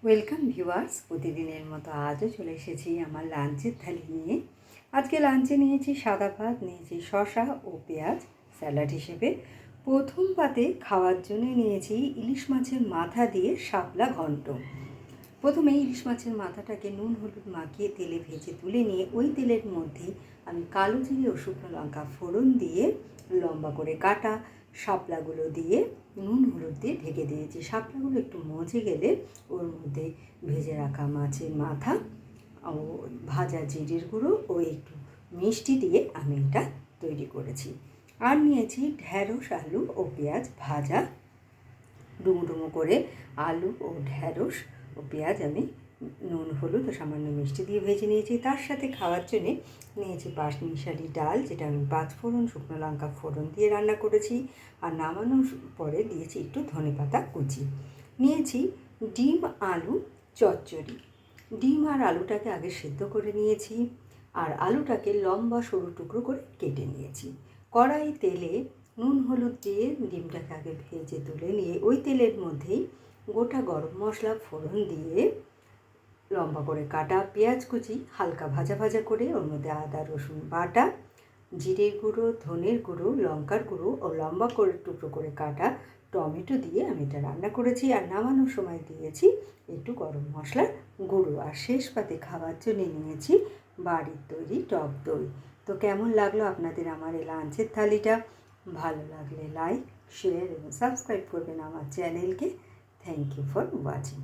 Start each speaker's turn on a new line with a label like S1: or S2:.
S1: Welcome viewers, প্রতিদিনের মতো আজও চলে এসেছি আমার লাঞ্চের থালি নিয়ে। আজকে লাঞ্চে নিয়েছি সাদা ভাত, নিয়েছি শসা ও পেঁয়াজ স্যালাড হিসেবে। প্রথম পাতে খাওয়ার জন্য নিয়েছি ইলিশ মাছের মাথা দিয়ে শাপলা ঘন্ট। প্রথমে ইলিশ মাছের মাথাটাকে নুন হলুদ মাখিয়ে তেলে ভেজে তুলে নিয়ে ওই তেলের মধ্যে আমি কালো জিরে ও শুকনো লঙ্কা ফোড়ন দিয়ে লম্বা করে কাটা শাপলাগুলো দিয়ে নুন হলুদ দিয়ে ঢেকে দিয়েছি। শাপলাগুলো একটু মজে গেলে ওর মধ্যে ভেজে রাখা মাছের মাথা ও ভাজা জিরের গুঁড়ো ও একটু মিষ্টি দিয়ে আমি এটা তৈরি করেছি। আর নিয়েছি ঢ্যাঁড়স আলু ও পেঁয়াজ ভাজা, ডুমো ডুমো করে আলু ও ঢ্যাঁড়স ও পেঁয়াজ আমি নুন হলুদ ও সামান্য মিষ্টি দিয়ে ভেজে নিয়েছি। তার সাথে খাওয়ার জন্যে নিয়েছি পাঁচমিশালি ডাল, যেটা আমি পাঁচফোড়ন শুকনো লঙ্কা ফোড়ন দিয়ে রান্না করেছি। আর নামানোর পরে দিয়েছি একটু ধনেপাতা কুচি। নিয়েছি ডিম আলু চচ্চড়ি। ডিম আর আলুটাকে আগে সেদ্ধ করে নিয়েছি, আর আলুটাকে লম্বা সরু টুকরো করে কেটে নিয়েছি। কড়াই তেলে নুন হলুদ দিয়ে ডিমটাকে আগে ভেজে তুলে নিয়ে ওই তেলের মধ্যেই গোটা গরম মশলা ফোড়ন দিয়ে লম্বা করে কাটা পেঁয়াজ কুচি হালকা ভাজা ভাজা করে ওর মধ্যে আদা রসুন বাটা, জিরের গুঁড়ো, ধনের গুঁড়ো, লঙ্কার গুঁড়ো ও লম্বা করে টুকরো করে কাটা টমেটো দিয়ে আমি এটা রান্না করেছি। আর নামানোর সময় দিয়েছি একটু গরম মশলার গুঁড়ো। আর শেষ পাতে খাওয়ার জন্য নিয়েছি বাড়ির তৈরি টক দই। তো কেমন লাগলো আপনাদের আমার এই লাঞ্চের থালিটা? ভালো লাগলে লাইক, শেয়ার এবং সাবস্ক্রাইব করবেন আমার চ্যানেলকে। Thank you for watching.